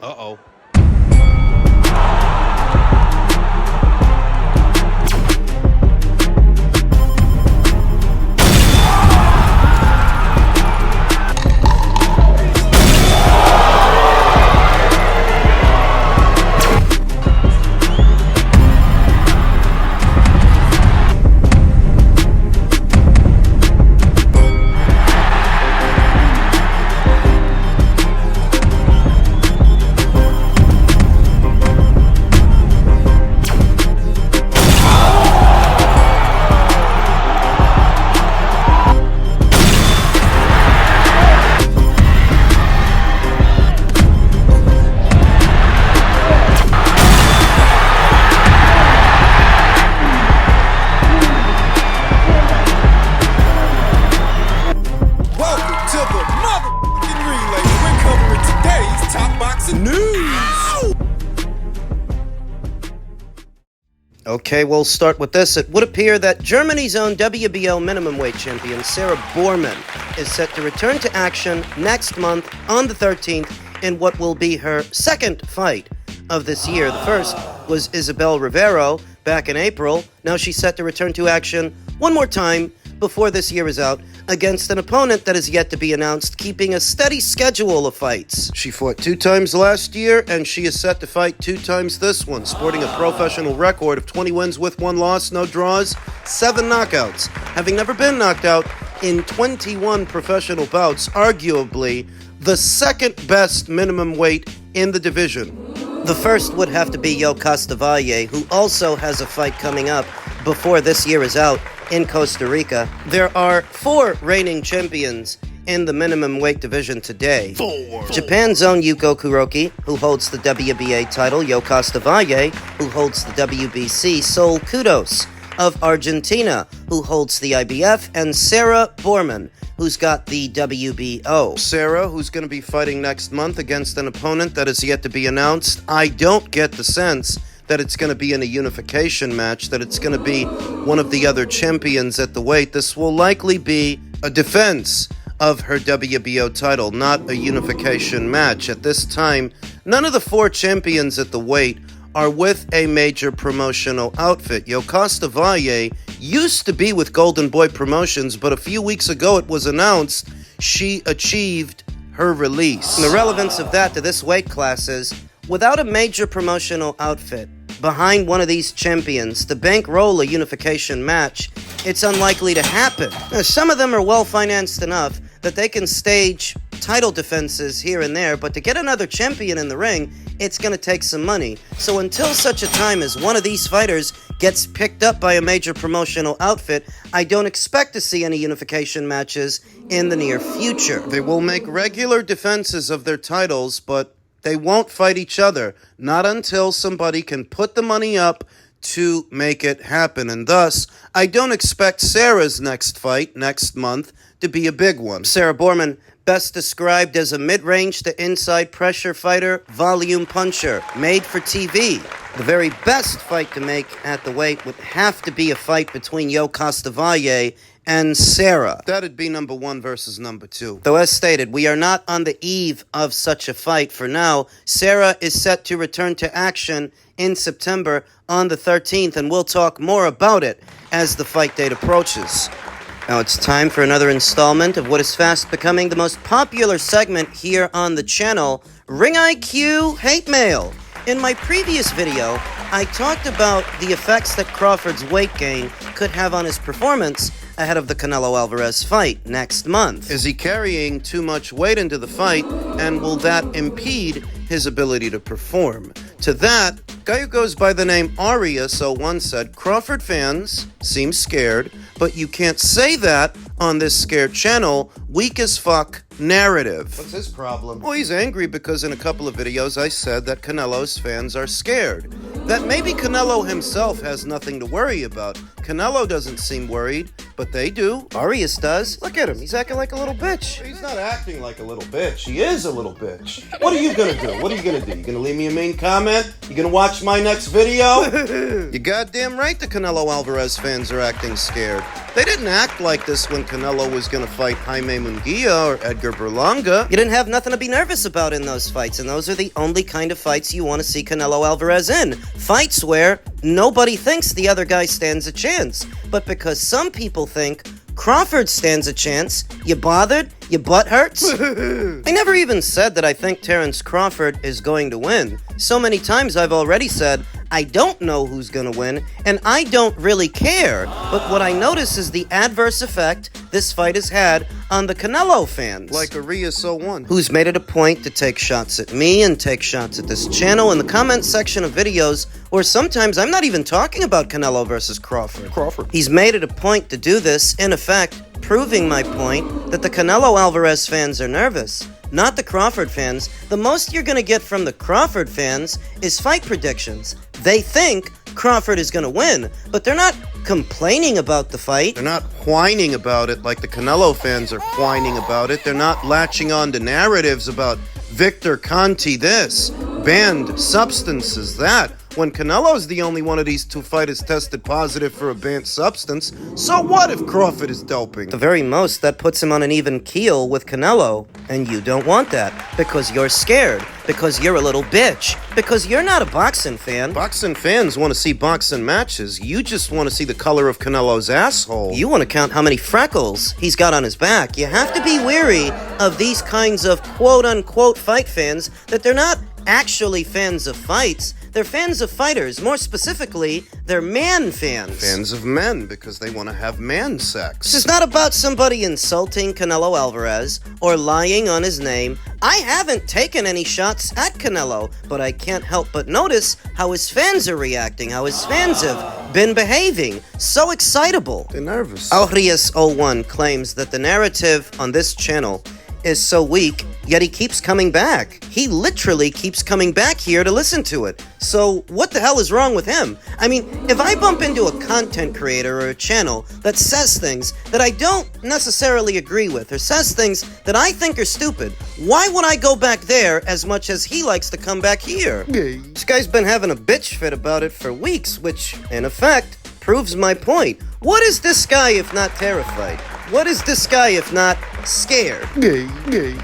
Uh-oh. Okay, we'll start with this. It would appear that Germany's own WBO minimum weight champion, Sarah Bormann, is set to return to action next month on the 13th in what will be her second fight of this year. The first was Isabel Rivero back in April. Now she's set to return to action one more time before this year is out against an opponent that is yet to be announced, keeping a steady schedule of fights. She fought 2 times last year, and she is set to fight 2 times this one, sporting a professional record of 20 wins with 1 loss, no draws, 7 knockouts, having never been knocked out in 21 professional bouts, arguably the second best minimum weight in the division. The first would have to be Yo Castavalle, who also has a fight coming up before this year is out in Costa Rica. There are 4 reigning champions in the minimum weight division today. 4. Japan's own Yuko Kuroki, who holds the WBA title, Yo Castavalle, who holds the WBC, Sol Kudos of Argentina, who holds the IBF, and Sarah Bormann, who's got the WBO. Sarah, who's going to be fighting next month against an opponent that is yet to be announced. I don't get the sense that it's going to be in a unification match, that it's going to be one of the other champions at the weight. This will likely be a defense of her WBO title, not a unification match. At this time, none of the 4 champions at the weight are with a major promotional outfit. Yo Castavalle used to be with Golden Boy Promotions, but a few weeks ago it was announced she achieved her release. And the relevance of that to this weight class is, without a major promotional outfit behind one of these champions to bankroll a unification match, it's unlikely to happen. Now, some of them are well-financed enough that they can stage title defenses here and there, but to get another champion in the ring, it's going to take some money. So until such a time as one of these fighters gets picked up by a major promotional outfit, I don't expect to see any unification matches in the near future. They will make regular defenses of their titles, but they won't fight each other, not until somebody can put the money up to make it happen. And thus, I don't expect Sarah's next fight next month to be a big one. Sarah Bormann, best described as a mid-range to inside pressure fighter, volume puncher, made for TV. The very best fight to make at the weight would have to be a fight between Yo Castavalle and Sarah. That'd be number 1 versus number 2. Though as stated, we are not on the eve of such a fight for now. Sarah is set to return to action in September on the 13th, and we'll talk more about it as the fight date approaches. Now it's time for another installment of what is fast becoming the most popular segment here on the channel, Ring IQ Hate Mail. In my previous video, I talked about the effects that Crawford's weight gain could have on his performance ahead of the Canelo Alvarez fight next month. Is he carrying too much weight into the fight, and will that impede his ability to perform? To that, guy who goes by the name Aria01 said, Crawford fans seem scared, but you can't say that on this scared channel. Weak as fuck narrative. What's his problem? Well, he's angry because in a couple of videos I said that Canelo's fans are scared. that maybe Canelo himself has nothing to worry about. Canelo doesn't seem worried, but they do. Arias does. Look at him. He's acting like a little bitch. He's not acting like a little bitch. He is a little bitch. What are you gonna do? What are you gonna do? You gonna leave me a mean comment? You gonna watch my next video? You're goddamn right the Canelo Alvarez fans are acting scared. They didn't act like this when Canelo was gonna fight Jaime Munguia or Edgar Berlanga. You didn't have nothing to be nervous about in those fights, and those are the only kind of fights you want to see Canelo Alvarez in. Fights where nobody thinks the other guy stands a chance. But because some people think Crawford stands a chance, you bothered? Your butt hurts? I never even said that I think Terence Crawford is going to win. So many times I've already said, I don't know who's gonna win, and I don't really care. But what I notice is the adverse effect this fight has had on the Canelo fans. Like Arias 01. Who's made it a point to take shots at me and take shots at this channel in the comment section of videos, or sometimes I'm not even talking about Canelo versus Crawford. He's made it a point to do this, in effect, proving my point that the Canelo Alvarez fans are nervous, not the Crawford fans. The most you're gonna get from the Crawford fans is fight predictions. They think Crawford is gonna win, but they're not complaining about the fight. They're not whining about it like the Canelo fans are whining about it. They're not latching on to narratives about Victor Conti this, banned substances that. When Canelo's the only one of these two fighters tested positive for a banned substance, so what if Crawford is doping? At the very most, that puts him on an even keel with Canelo, and you don't want that, because you're scared, because you're a little bitch, because you're not a boxing fan. Boxing fans want to see boxing matches. You just want to see the color of Canelo's asshole. You want to count how many freckles he's got on his back. You have to be wary of these kinds of quote-unquote fight fans, that they're not actually fans of fights. They're fans of fighters. More specifically, they're man fans. Fans of men, because they want to have man sex. This is not about somebody insulting Canelo Alvarez or lying on his name. I haven't taken any shots at Canelo, but I can't help but notice how his fans are reacting, how his fans have been behaving. So excitable. They're nervous. Arias01 claims that the narrative on this channel is so weak, yet he keeps coming back. He literally keeps coming back here to listen to it. So what the hell is wrong with him? I mean, if I bump into a content creator or a channel that says things that I don't necessarily agree with, or says things that I think are stupid, why would I go back there as much as he likes to come back here? This guy's been having a bitch fit about it for weeks, which, in effect, proves my point. What is this guy if not terrified? What is this guy if not scared?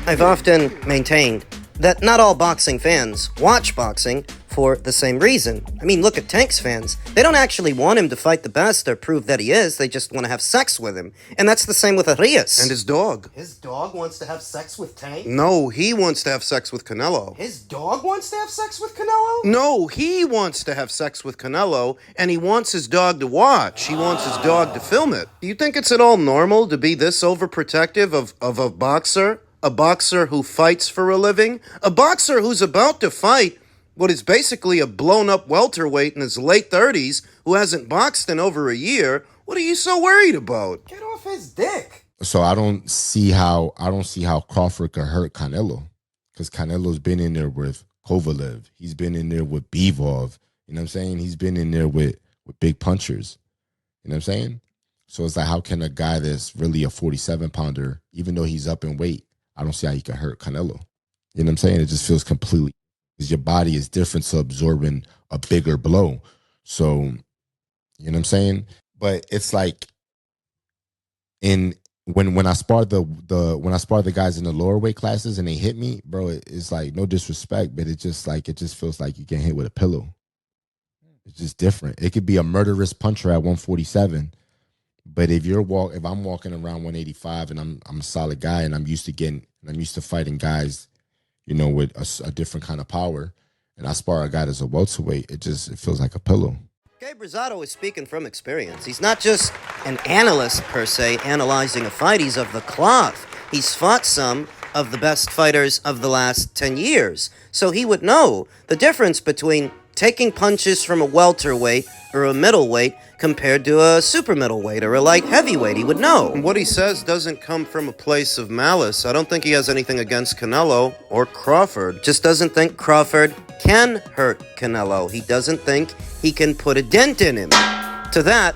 I've often maintained that not all boxing fans watch boxing for the same reason. I mean, look at Tank's fans. They don't actually want him to fight the best or prove that he is. They just want to have sex with him. And that's the same with Arias. And his dog. His dog wants to have sex with Tank? No, he wants to have sex with Canelo. His dog wants to have sex with Canelo? No, he wants to have sex with Canelo, and he wants his dog to watch. He wants his dog to film it. Do you think it's at all normal to be this overprotective of a boxer? A boxer who fights for a living? A boxer who's about to fight what is basically a blown-up welterweight in his late 30s who hasn't boxed in over a year. What are you so worried about? Get off his dick. So I don't see how Crawford could hurt Canelo, because Canelo's been in there with Kovalev. He's been in there with Bivol. You know what I'm saying? He's been in there with big punchers. You know what I'm saying? So it's like, how can a guy that's really a 47-pounder, even though he's up in weight, I don't see how he can hurt Canelo. You know what I'm saying? It just feels completely, because your body is different to absorbing a bigger blow. So, you know what I'm saying? But it's like, when I sparred the guys in the lower weight classes and they hit me, bro, it's like, no disrespect, but it just feels like you get hit with a pillow. It's just different. It could be a murderous puncher at 147, but if I'm walking around 185 and I'm a solid guy and I'm used to fighting guys, you know, with a different kind of power, and I spar a guy that's a welterweight, it feels like a pillow. Gabe Rosado is speaking from experience. He's not just an analyst, per se, analyzing a fight. He's of the cloth. He's fought some of the best fighters of the last 10 years. So he would know the difference between taking punches from a welterweight or a middleweight compared to a super middleweight or a light heavyweight. He would know. What he says doesn't come from a place of malice. I don't think he has anything against Canelo or Crawford. Just doesn't think Crawford can hurt Canelo. He doesn't think he can put a dent in him. To that,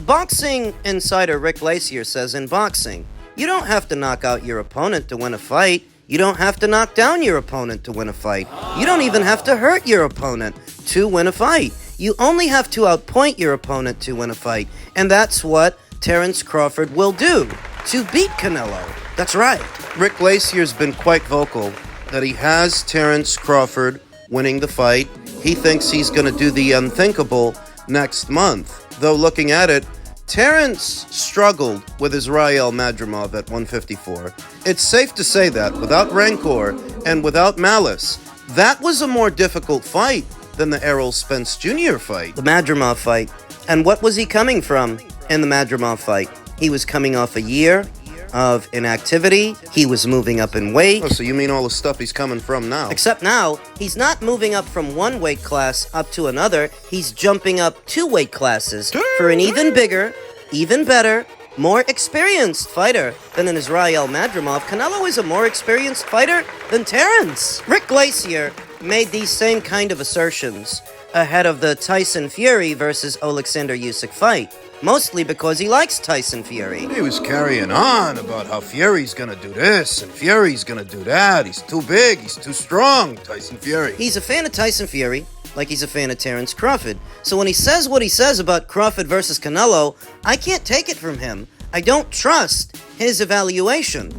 boxing insider Rick Lacier says in boxing, you don't have to knock out your opponent to win a fight. You don't have to knock down your opponent to win a fight. You don't even have to hurt your opponent to win a fight. You only have to outpoint your opponent to win a fight. And that's what Terence Crawford will do to beat Canelo. That's right. Rick Lacier's been quite vocal that he has Terence Crawford winning the fight. He thinks he's going to do the unthinkable next month. Though looking at it, Terence struggled with Israel Madrimov at 154. It's safe to say that, without rancor and without malice, that was a more difficult fight than the Errol Spence Jr. fight. The Madrimov fight. And what was he coming from in the Madrimov fight? He was coming off a year of inactivity. He was moving up in weight. Oh, so you mean all the stuff he's coming from now? Except now, he's not moving up from one weight class up to another. He's jumping up 2 weight classes for an even bigger, even better, more experienced fighter than an Israel Madrimov. Canelo is a more experienced fighter than Terence. Rick Glacier made these same kind of assertions ahead of the Tyson Fury versus Alexander Usyk fight. Mostly because he likes Tyson Fury. He was carrying on about how Fury's gonna do this and Fury's gonna do that. He's too big, he's too strong, Tyson Fury. He's a fan of Tyson Fury, like he's a fan of Terence Crawford. So when he says what he says about Crawford versus Canelo, I can't take it from him. I don't trust his evaluation.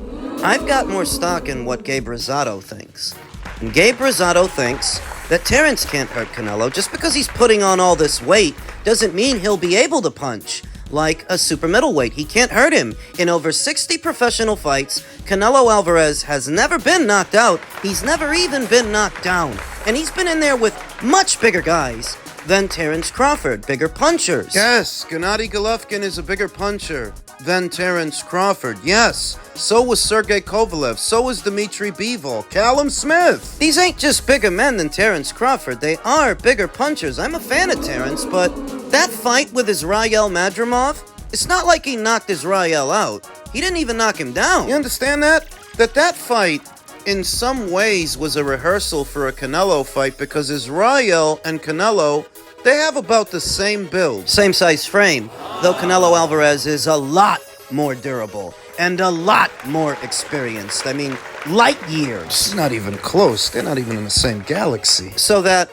I've got more stock in what Gabe Rosado thinks. And Gabe Rosado thinks that Terence can't hurt Canelo. Just because he's putting on all this weight doesn't mean he'll be able to punch like a super middleweight. He can't hurt him. In over 60 professional fights, Canelo Alvarez has never been knocked out. He's never even been knocked down. And he's been in there with much bigger guys than Terence Crawford, bigger punchers. Yes, Gennady Golovkin is a bigger puncher than Terence Crawford. Yes, so was Sergey Kovalev, so was Dmitry Bivol, Callum Smith. These ain't just bigger men than Terence Crawford. They are bigger punchers. I'm a fan of Terence, but that fight with Israel Madrimov, it's not like he knocked Israel out. He didn't even knock him down. You understand that? That fight, in some ways, was a rehearsal for a Canelo fight because Israel and Canelo, they have about the same build. Same size frame, though Canelo Alvarez is a lot more durable and a lot more experienced. I mean, light years. It's not even close. They're not even in the same galaxy. So that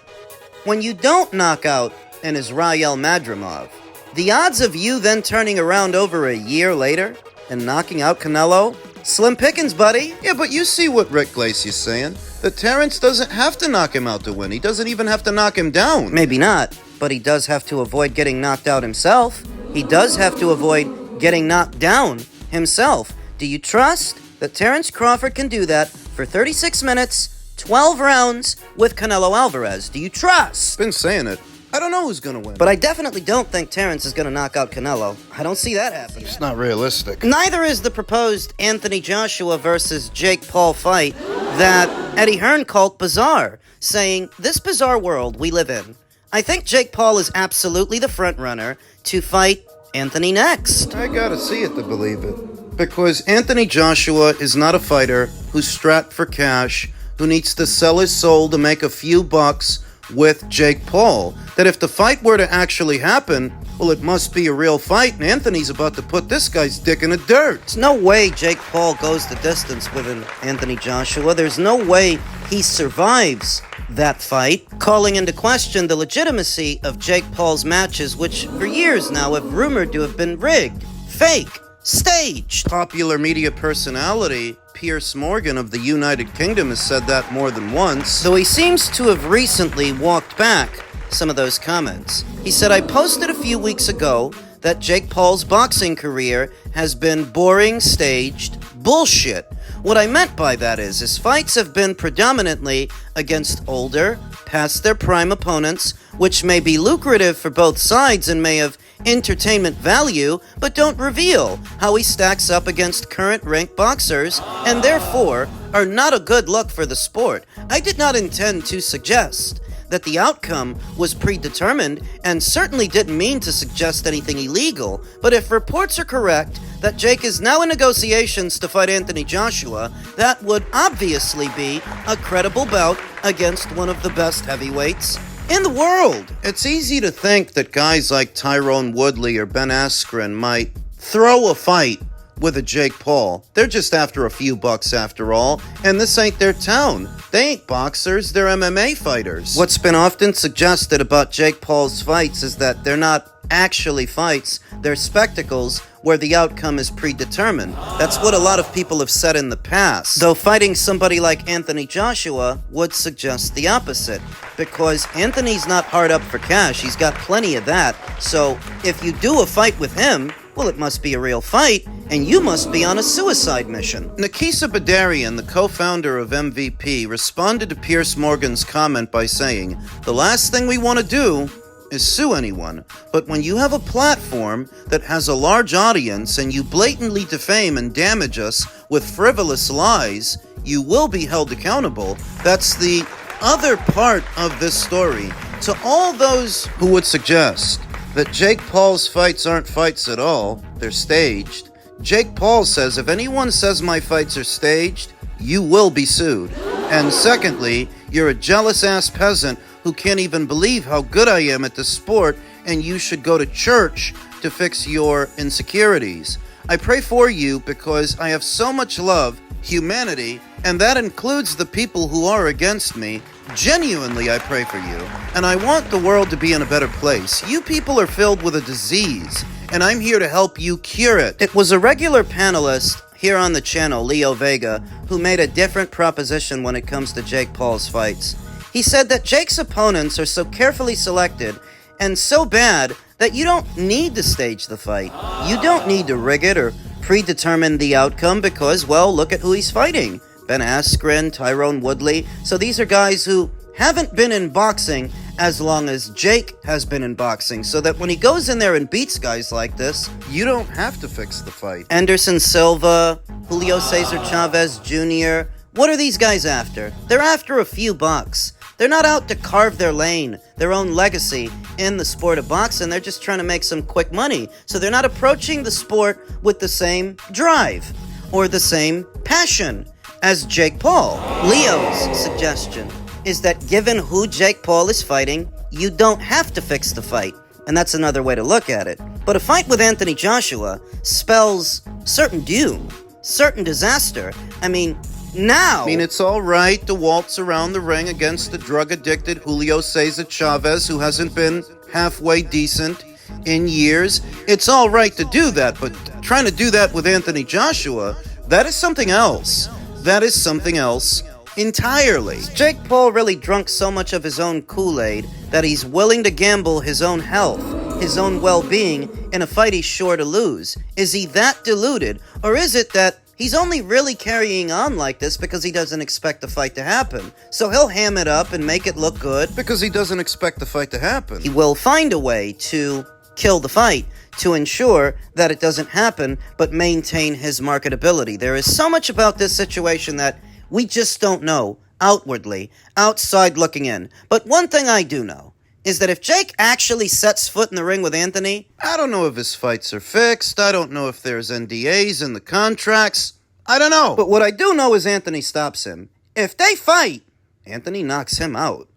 when you don't knock out an Israel Madrimov, the odds of you then turning around over a year later and knocking out Canelo, slim pickings, buddy. Yeah, but you see what Rick Glacier's saying. That Terence doesn't have to knock him out to win. He doesn't even have to knock him down. Maybe not, but he does have to avoid getting knocked out himself. He does have to avoid getting knocked down himself. Do you trust that Terence Crawford can do that for 36 minutes, 12 rounds with Canelo Alvarez? Do you trust? Been saying it. I don't know who's gonna win. But I definitely don't think Terence is gonna knock out Canelo. I don't see that happening. It's not realistic. Neither is the proposed Anthony Joshua versus Jake Paul fight that Eddie Hearn called bizarre, saying, this bizarre world we live in. I think Jake Paul is absolutely the front runner to fight Anthony next. I gotta see it to believe it. Because Anthony Joshua is not a fighter who's strapped for cash, who needs to sell his soul to make a few bucks with Jake Paul. That if the fight were to actually happen, well, it must be a real fight, and Anthony's about to put this guy's dick in the dirt. There's no way Jake Paul goes the distance with an Anthony Joshua. There's no way he survives that fight, calling into question the legitimacy of Jake Paul's matches, which for years now have rumored to have been rigged, fake, staged. Popular media personality Piers Morgan of the United Kingdom has said that more than once. Though he seems to have recently walked back some of those comments. He said, I posted a few weeks ago that Jake Paul's boxing career has been boring, staged bullshit. What I meant by that is his fights have been predominantly against older, past their prime opponents, which may be lucrative for both sides and may have entertainment value, but don't reveal how he stacks up against current ranked boxers and therefore are not a good look for the sport. I did not intend to suggest that the outcome was predetermined and certainly didn't mean to suggest anything illegal. But if reports are correct that Jake is now in negotiations to fight Anthony Joshua, that would obviously be a credible bout against one of the best heavyweights in the world. It's easy to think that guys like Tyrone Woodley or Ben Askren might throw a fight with a Jake Paul. They're just after a few bucks after all, and this ain't their town. They ain't boxers, they're MMA fighters. What's been often suggested about Jake Paul's fights is that they're not actually fights, they're spectacles where the outcome is predetermined. That's what a lot of people have said in the past. Though fighting somebody like Anthony Joshua would suggest the opposite, because Anthony's not hard up for cash, he's got plenty of that. So if you do a fight with him, well, it must be a real fight, and you must be on a suicide mission. Nakisa Badarian, the co-founder of MVP, responded to Piers Morgan's comment by saying, "The last thing we want to do is sue anyone, but when you have a platform that has a large audience and you blatantly defame and damage us with frivolous lies, you will be held accountable." That's the other part of this story. To all those who would suggest that Jake Paul's fights aren't fights at all, they're staged, Jake Paul says, if anyone says my fights are staged, you will be sued. And secondly, you're a jealous-ass peasant who can't even believe how good I am at the sport, and you should go to church to fix your insecurities. I pray for you because I have so much love, humanity, and that includes the people who are against me. Genuinely, I pray for you, and I want the world to be in a better place. You people are filled with a disease, and I'm here to help you cure it. It was a regular panelist here on the channel, Leo Vega, who made a different proposition when it comes to Jake Paul's fights. He said that Jake's opponents are so carefully selected and so bad that you don't need to stage the fight. You don't need to rig it or predetermine the outcome because, well, look at who he's fighting. Ben Askren, Tyrone Woodley. So these are guys who haven't been in boxing as long as Jake has been in boxing, so that when he goes in there and beats guys like this, you don't have to fix the fight. Anderson Silva, Julio Cesar Chavez Jr., what are these guys after? They're after a few bucks. They're not out to carve their lane, their own legacy in the sport of boxing. They're just trying to make some quick money. So they're not approaching the sport with the same drive or the same passion as Jake Paul. Leo's suggestion is that given who Jake Paul is fighting, you don't have to fix the fight. And that's another way to look at it. But a fight with Anthony Joshua spells certain doom, certain disaster. I mean, it's all right to waltz around the ring against the drug-addicted Julio Cesar Chavez, who hasn't been halfway decent in years. It's all right to do that, but trying to do that with Anthony Joshua, that is something else. That is something else entirely. Jake Paul really drunk so much of his own Kool-Aid that he's willing to gamble his own health, his own well-being, in a fight he's sure to lose. Is he that deluded, or is it that he's only really carrying on like this because he doesn't expect the fight to happen? So he'll ham it up and make it look good. Because he doesn't expect the fight to happen. He will find a way to kill the fight, to ensure that it doesn't happen, but maintain his marketability. There is so much about this situation that we just don't know outwardly, outside looking in. But one thing I do know is that if Jake actually sets foot in the ring with Anthony, I don't know if his fights are fixed. I don't know if there's NDAs in the contracts. I don't know. But what I do know is Anthony stops him. If they fight, Anthony knocks him out.